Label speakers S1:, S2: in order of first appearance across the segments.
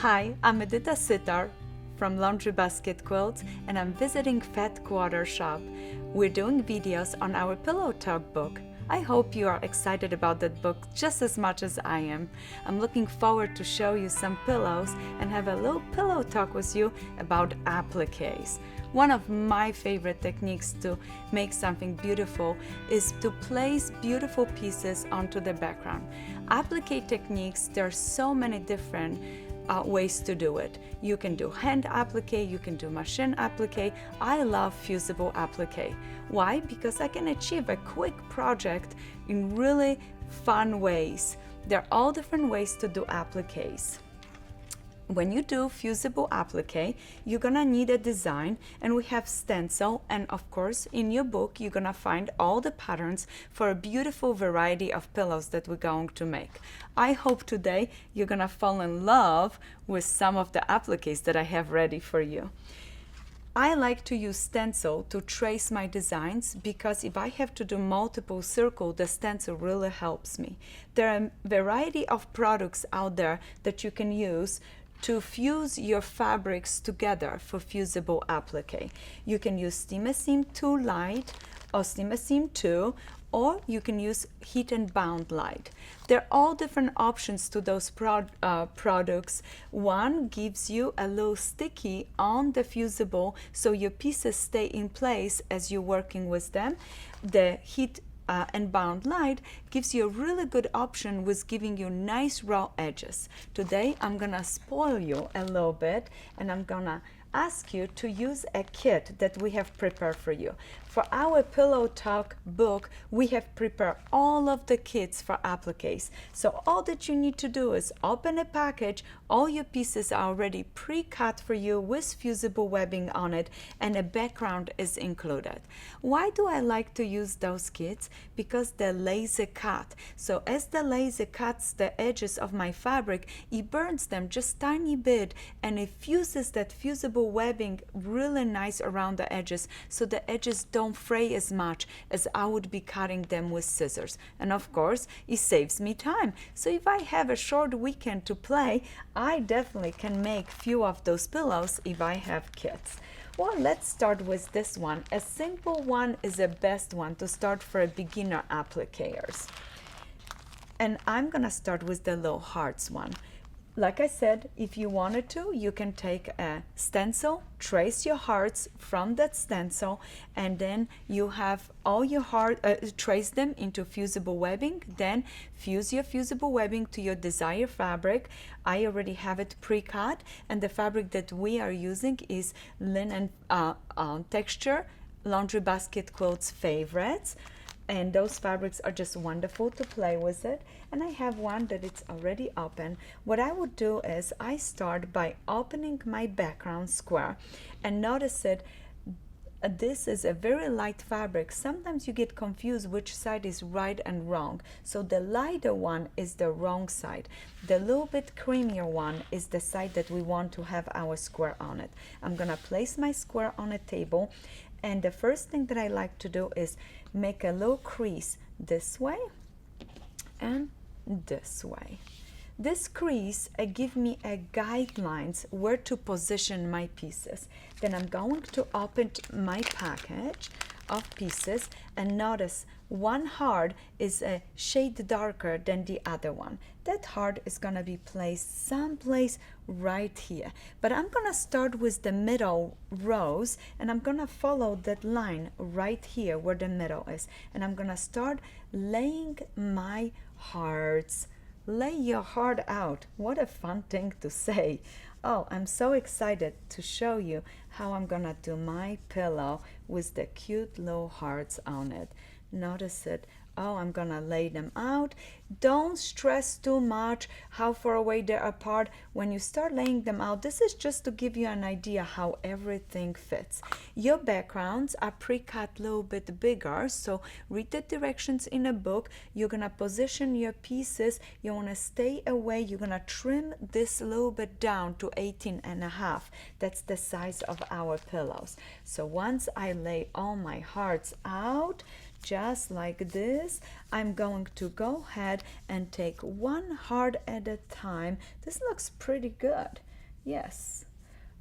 S1: Hi, I'm Edyta Sitar from Laundry Basket Quilts, and I'm visiting Fat Quarter Shop. We're doing videos on our Pillow Talk book. I hope you are excited about that book just as much as I am. I'm looking forward to show you some pillows and have a little pillow talk with you about appliques. One of my favorite techniques to make something beautiful is to place beautiful pieces onto the background. Applique techniques, there are so many different ways to do it. You can do hand applique, you can do machine applique. I love fusible applique. Why? Because I can achieve a quick project in really fun ways. There are all different ways to do appliques. When you do fusible applique, you're gonna need a design, and we have stencil, and of course in your book you're gonna find all the patterns for a beautiful variety of pillows that we're going to make. I hope today you're gonna fall in love with some of the appliques that I have ready for you. I like to use stencil to trace my designs because if I have to do multiple circles, the stencil really helps me. There are a variety of products out there that you can use to fuse your fabrics together for fusible applique. You can use Steam 2 Light or Steam 2, or you can use heat and bound light. There are all different options to those products. One gives you a little sticky on the fusible so your pieces stay in place as you're working with them. The heat and bound light gives you a really good option with giving you nice raw edges. Today I'm gonna spoil you a little bit, and I'm gonna ask you to use a kit that we have prepared for you. For our Pillow Talk book, we have prepared all of the kits for appliques. So all that you need to do is open a package. All your pieces are already pre-cut for you with fusible webbing on it, and a background is included. Why do I like to use those kits? Because they're laser cut. So as the laser cuts the edges of my fabric, it burns them just tiny bit, and it fuses that fusible webbing really nice around the edges, so the edges don't fray as much as I would be cutting them with scissors. And of course, it saves me time. So if I have a short weekend to play, I definitely can make few of those pillows if I have kits. Well, let's start with this one. A simple one is the best one to start for a beginner appliqueurs. And I'm gonna start with the little hearts one. Like I said, if you wanted to, you can take a stencil, trace your hearts from that stencil, and then you have all your trace them into fusible webbing, then fuse your fusible webbing to your desired fabric. I already have it pre-cut, and the fabric that we are using is linen texture, Laundry Basket Quilts favorites. And those fabrics are just wonderful to play with it. And I have one that it's already open. What I would do is I start by opening my background square, and notice it. This is a very light fabric. Sometimes you get confused which side is right and wrong. So the lighter one is the wrong side. The little bit creamier one is the side that we want to have our square on it. I'm gonna place my square on a table, and the first thing that I like to do is make a little crease this way and this way. This crease give me a guidelines where to position my pieces. Then I'm going to open my package of pieces, and notice one heart is a shade darker than the other one. That heart is going to be placed someplace right here. But I'm going to start with the middle rows, and I'm going to follow that line right here where the middle is. And I'm going to start laying my hearts. Lay your heart out. What a fun thing to say. Oh, I'm so excited to show you how I'm gonna do my pillow with the cute little hearts on it. Notice it. Oh, I'm gonna lay them out. Don't stress too much how far away they're apart. When you start laying them out, this is just to give you an idea how everything fits. Your backgrounds are pre-cut a little bit bigger, so read the directions in a book. You're gonna position your pieces. You wanna stay away. You're gonna trim this a little bit down to 18.5. That's the size of our pillows. So once I lay all my hearts out, just like this, I'm going to go ahead and take one heart at a time. This looks pretty good. Yes.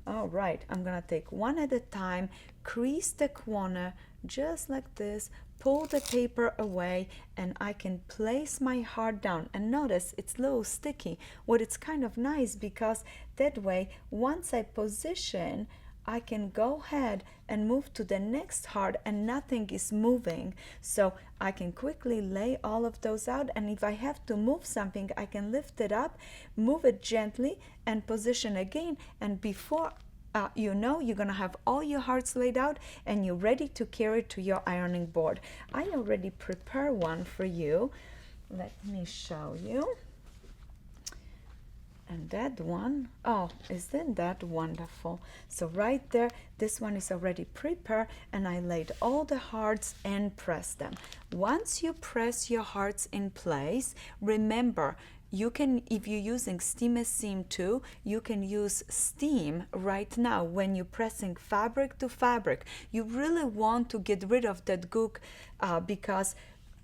S1: All right, I'm gonna take one at a time, crease the corner just like this, pull the paper away, and I can place my heart down. And notice it's a little sticky. Well, it's kind of nice because that way, once I position, I can go ahead and move to the next heart and nothing is moving. So I can quickly lay all of those out, and if I have to move something, I can lift it up, move it gently, and position again. And before you know, you're gonna have all your hearts laid out and you're ready to carry to your ironing board. I already prepared one for you. Let me show you. And that one, oh, isn't that wonderful? So right there, this one is already prepared, and I laid all the hearts and pressed them. Once you press your hearts in place, remember, you can, if you're using steam seam too, you can use steam right now when you're pressing fabric to fabric. You really want to get rid of that gook because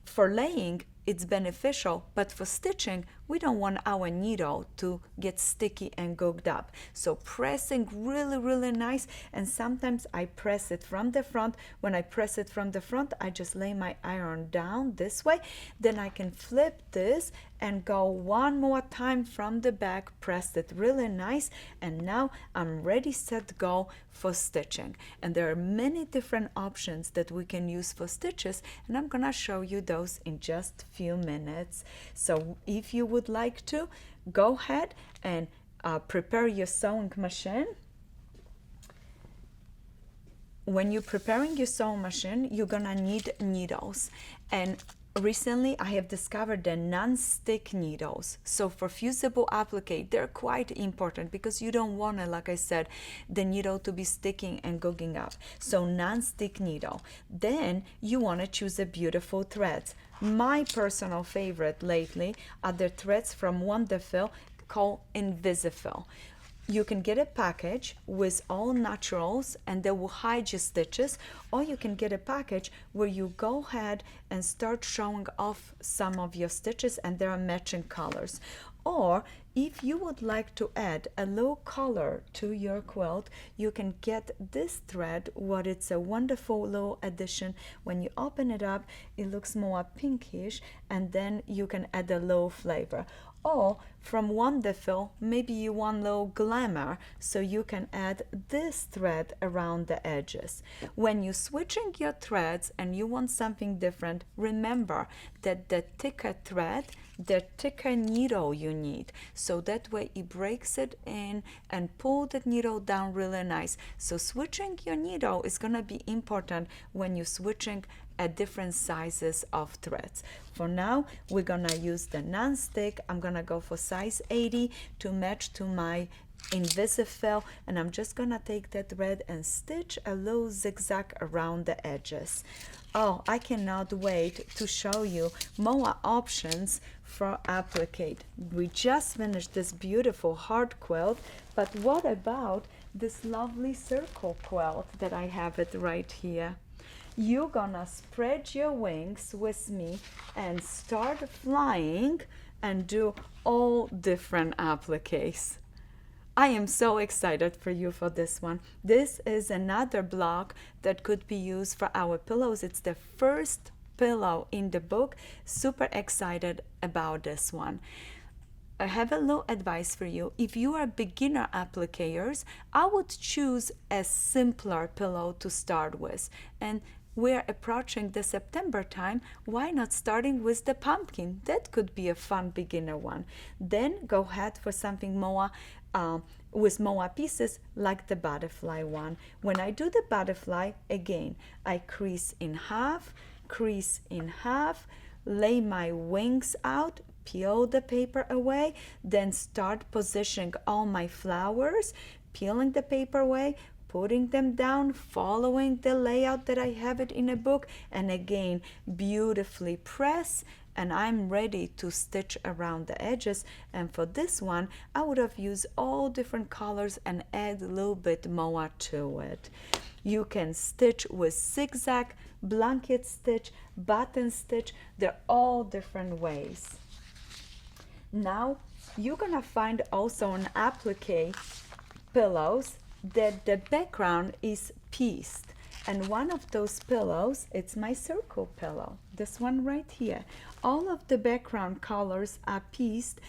S1: for laying, it's beneficial, but for stitching, we don't want our needle to get sticky and gooked up. So pressing really, really nice, and sometimes I press it from the front. When I press it from the front, I just lay my iron down this way. Then I can flip this and go one more time from the back, press it really nice, and now I'm ready, set, go for stitching. And there are many different options that we can use for stitches, and I'm gonna show you those in just a few minutes. So if you would like to, go ahead and prepare your sewing machine. When you're preparing your sewing machine, you're gonna need needles. And recently I have discovered the non-stick needles. So for Fusible Applique, they're quite important because you don't want to, like I said, the needle to be sticking and gooking up. So non-stick needle. Then you want to choose a beautiful threads. My personal favorite lately are the threads from Wonderful called Invaluable. You can get a package with all naturals and they will hide your stitches, or you can get a package where you go ahead and start showing off some of your stitches and there are matching colors. Or if you would like to add a little color to your quilt, you can get this thread, what it's a wonderful little addition. When you open it up, it looks more pinkish, and then you can add a little flavor. Or from Wonderful, maybe you want a little glamour, so you can add this thread around the edges. When you're switching your threads and you want something different, remember that the thicker thread, the thicker needle you need. So that way it breaks it in and pull the needle down really nice. So switching your needle is gonna be important when you're switching at different sizes of threads. For now, we're gonna use the non-stick. I'm gonna go for size 80 to match to my Invaluable, and I'm just gonna take that thread and stitch a little zigzag around the edges. Oh, I cannot wait to show you more options for applique. We just finished this beautiful heart quilt, but what about this lovely circle quilt that I have it right here? You're gonna spread your wings with me and start flying and do all different appliques. I am so excited for you for this one. This is another block that could be used for our pillows. It's the first pillow in the book. Super excited about this one. I have a little advice for you. If you are beginner appliqueurs, I would choose a simpler pillow to start with. And we're approaching the September time, why not starting with the pumpkin? That could be a fun beginner one. Then go ahead for something more with more pieces like the butterfly one. When I do the butterfly, again, I crease in half, lay my wings out, peel the paper away, then start positioning all my flowers, peeling the paper away, putting them down, following the layout that I have it in a book, and again, beautifully press, and I'm ready to stitch around the edges. And for this one, I would have used all different colors and add a little bit more to it. You can stitch with zigzag, blanket stitch, button stitch, they're all different ways. Now, you're gonna find also an applique pillows that the background is pieced. And one of those pillows, it's my circle pillow, this one right here. All of the background colors are pieced,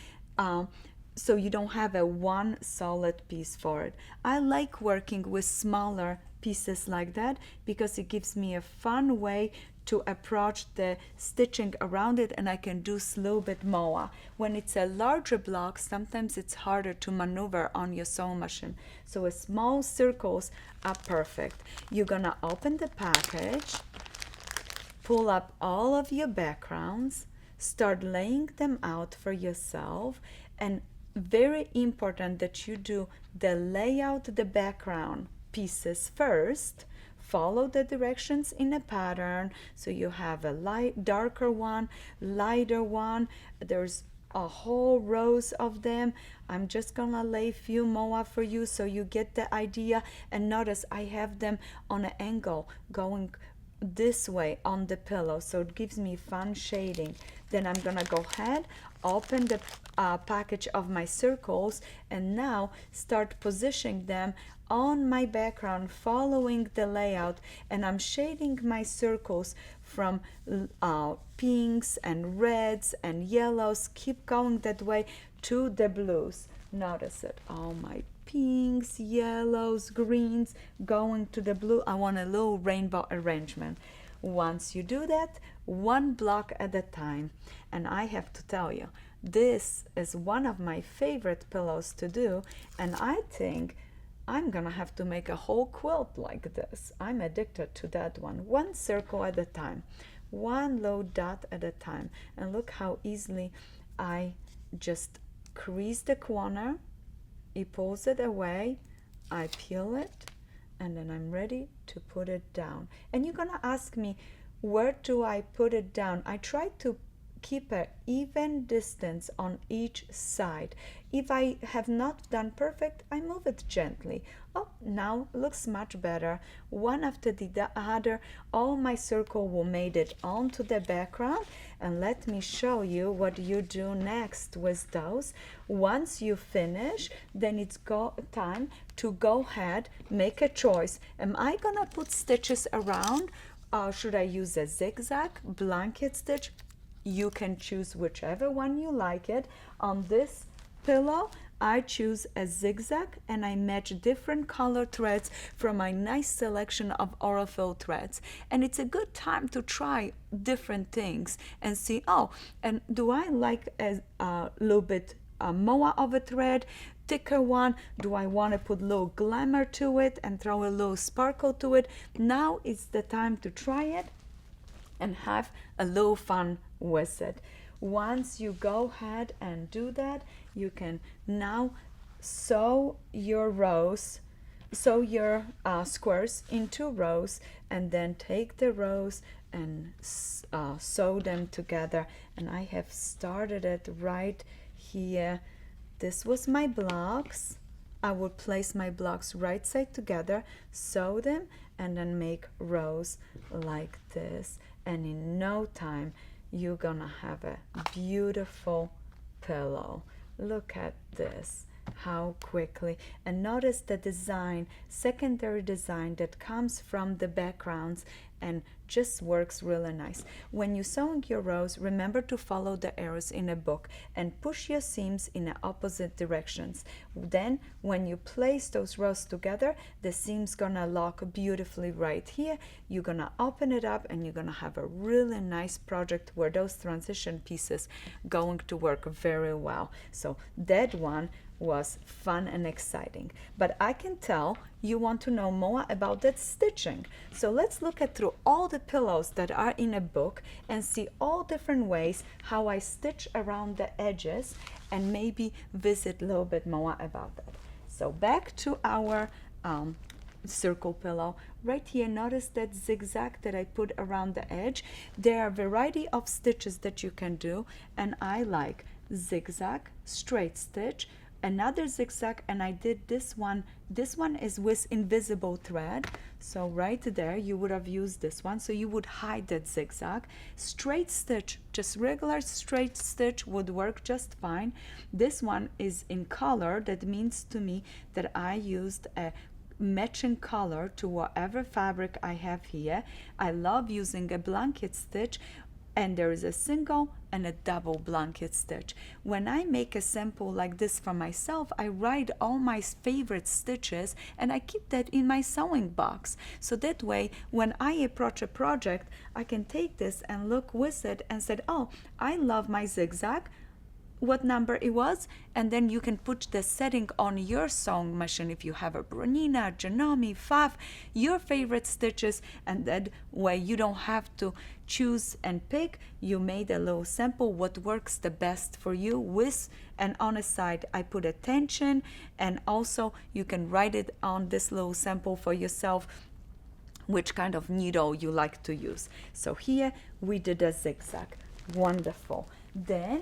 S1: so you don't have a one solid piece for it. I like working with smaller pieces like that because it gives me a fun way to approach the stitching around it, and I can do slow bit more. When it's a larger block, sometimes it's harder to maneuver on your sewing machine. So small circles are perfect. You're gonna open the package, pull up all of your backgrounds, start laying them out for yourself, and very important that you do the layout, the background pieces first. Follow the directions in a pattern, so you have a darker one, lighter one. There's a whole rows of them. I'm just gonna lay a few more for you so you get the idea. And notice I have them on an angle going this way on the pillow, so it gives me fun shading. Then I'm gonna go ahead, open the package of my circles, and now start positioning them on my background, following the layout. And I'm shading my circles from pinks and reds and yellows, keep going that way to the blues. Notice it, all my pinks, yellows, greens going to the blue. I want a little rainbow arrangement. Once you do that, one block at a time. And I have to tell you, this is one of my favorite pillows to do, and I think I'm gonna have to make a whole quilt like this. I'm addicted to that one. One circle at a time, one low dot at a time. And look how easily I just crease the corner, it pulls it away, I peel it, and then I'm ready to put it down. And you're gonna ask me, where do I put it down? I try to keep an even distance on each side. If I have not done perfect, I move it gently. Oh, now looks much better. One after the other, all my circle will made it onto the background. And let me show you what you do next with those. Once you finish, then it's time to go ahead, make a choice. Am I gonna put stitches around? Should I use a zigzag, blanket stitch? You can choose whichever one you like it. On this pillow, I choose a zigzag, and I match different color threads from my nice selection of Aurifil threads. And it's a good time to try different things and see, oh, and do I like a little bit more of a thread, thicker one? Do I want to put a little glamour to it and throw a little sparkle to it? Now is the time to try it and have a little fun with it. Once you go ahead and do that, you can now sew your rows, sew your squares into rows, and then take the rows and sew them together. And I have started it right here. This was my blocks. I will place my blocks right side together, sew them, and then make rows like this. And in no time, you're gonna have a beautiful pillow. Look at this, how quickly. And notice the design, secondary design that comes from the backgrounds and just works really nice. When you're sewing your rows, remember to follow the arrows in a book and push your seams in the opposite directions. Then when you place those rows together, the seam's gonna lock beautifully right here. You're gonna open it up and you're gonna have a really nice project where those transition pieces going to work very well. So that one was fun and exciting. But I can tell you want to know more about that stitching. So let's look at through all the pillows that are in a book and see all different ways how I stitch around the edges and maybe visit a little bit more about that. So back to our circle pillow. Right here, notice that zigzag that I put around the edge. There are a variety of stitches that you can do, and I like zigzag, straight stitch, another zigzag, and I did this one. This one is with invisible thread, so right there you would have used this one, so you would hide that zigzag. Straight stitch, just regular straight stitch would work just fine. This one is in color. That means to me that I used a matching color to whatever fabric I have here. I love using a blanket stitch, and there is a single and a double blanket stitch. When I make a sample like this for myself, I write all my favorite stitches and I keep that in my sewing box. So that way, when I approach a project, I can take this and look with it and say, oh, I love my zigzag, what number it was, and then you can put the setting on your sewing machine if you have a Bronina, Janome, Pfaff, your favorite stitches, and that way you don't have to choose and pick. You made a little sample what works the best for you with, and on the side I put a tension, and also you can write it on this little sample for yourself which kind of needle you like to use. So here we did a zigzag. Wonderful. Then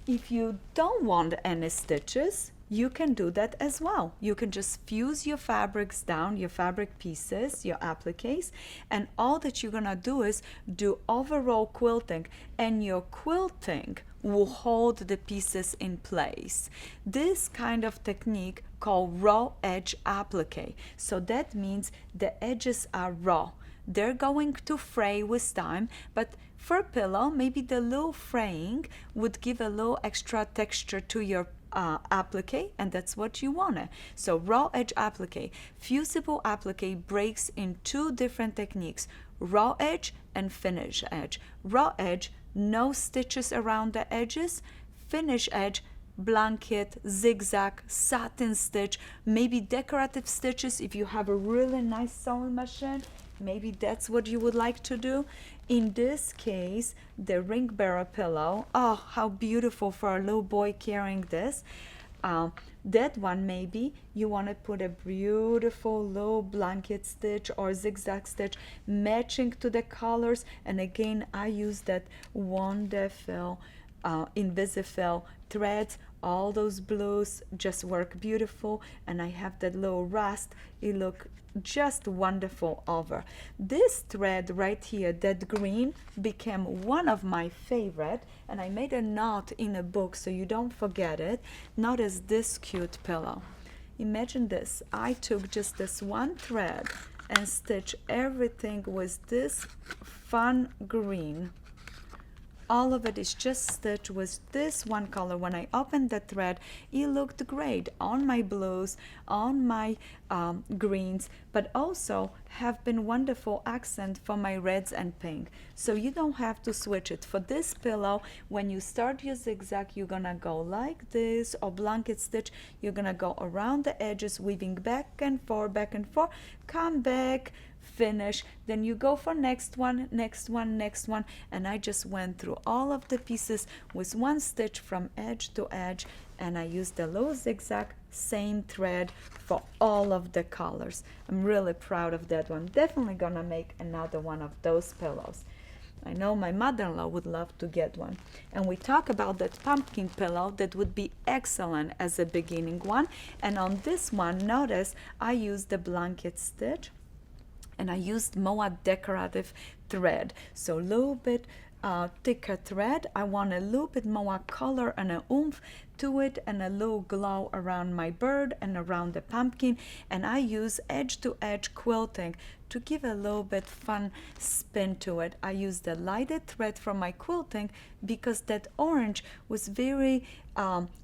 S1: if you don't want any stitches, you can do that as well. You can just fuse your fabrics down, your fabric pieces, your appliques, and all that you're gonna do is do overall quilting, and your quilting will hold the pieces in place. This kind of technique called raw edge applique. So that means the edges are raw. They're going to fray with time, but for a pillow, maybe the little fraying would give a little extra texture to your applique, and that's what you want. So raw edge applique. Fusible applique breaks in two different techniques, raw edge and finish edge. Raw edge, no stitches around the edges. Finish edge, blanket, zigzag, satin stitch, maybe decorative stitches if you have a really nice sewing machine. Maybe that's what you would like to do. In this case, the ring bearer pillow, oh, how beautiful for a little boy carrying this. That one, maybe you want to put a beautiful little blanket stitch or zigzag stitch matching to the colors. And again, I use that wonderful Invisifil threads. All those blues just work beautiful, and I have that little rust. It look just wonderful over. This thread right here, that green, became one of my favorite, and I made a knot in a book so you don't forget it. Notice this cute pillow. Imagine this. I took just this one thread and stitched everything with this fun green. All of it is just stitched with this one color. When I opened the thread, it looked great on my blues, on my greens, but also have been wonderful accent for my reds and pink. So you don't have to switch it. For this pillow, when you start your zigzag, you're gonna go like this, or blanket stitch, you're gonna go around the edges, weaving back and forth, come back, finish, then you go for next one, and I just went through all of the pieces with one stitch from edge to edge, and I used the little zigzag, same thread for all of the colors. I'm really proud of that one. Definitely gonna make another one of those pillows. I know my mother-in-law would love to get one. And we talk about that pumpkin pillow that would be excellent as a beginning one. And on this one, notice I used the blanket stitch, and I used MOA decorative thread. So a little bit thicker thread. I want a little bit more color and a oomph to it, and a little glow around my bird and around the pumpkin. And I use edge to edge quilting to give a little bit fun spin to it. I used the lighted thread from my quilting because that orange was very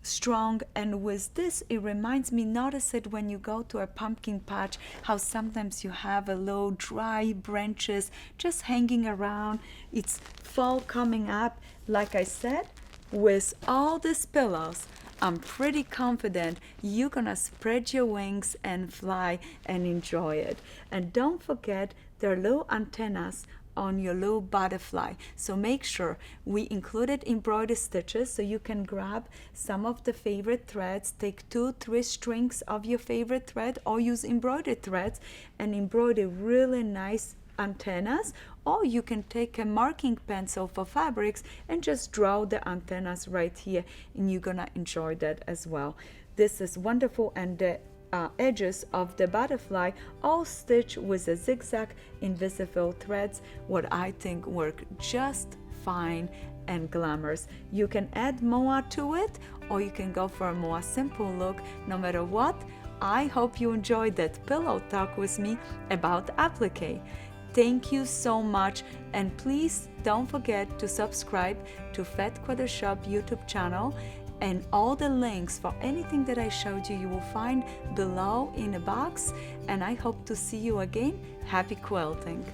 S1: strong, and with this it reminds me, notice it when you go to a pumpkin patch, how sometimes you have a little dry branches just hanging around. It's fall coming up. Like I said, with all these pillows, I'm pretty confident you're gonna spread your wings and fly and enjoy it. And don't forget, there are little antennas on your little butterfly. So make sure we included embroidery stitches, so you can grab some of the favorite threads, take 2-3 strings of your favorite thread, or use embroidery threads and embroider really nice antennas, or you can take a marking pencil for fabrics and just draw the antennas right here, and you're gonna enjoy that as well. This is wonderful, and the edges of the butterfly all stitched with a zigzag invisible threads, what I think work just fine and glamorous. You can add more to it, or you can go for a more simple look. No matter what, I hope you enjoyed that pillow talk with me about applique. Thank you so much, and please don't forget to subscribe to Fat Quarter Shop YouTube channel, and all the links for anything that I showed you, you will find below in a box, and I hope to see you again. Happy quilting!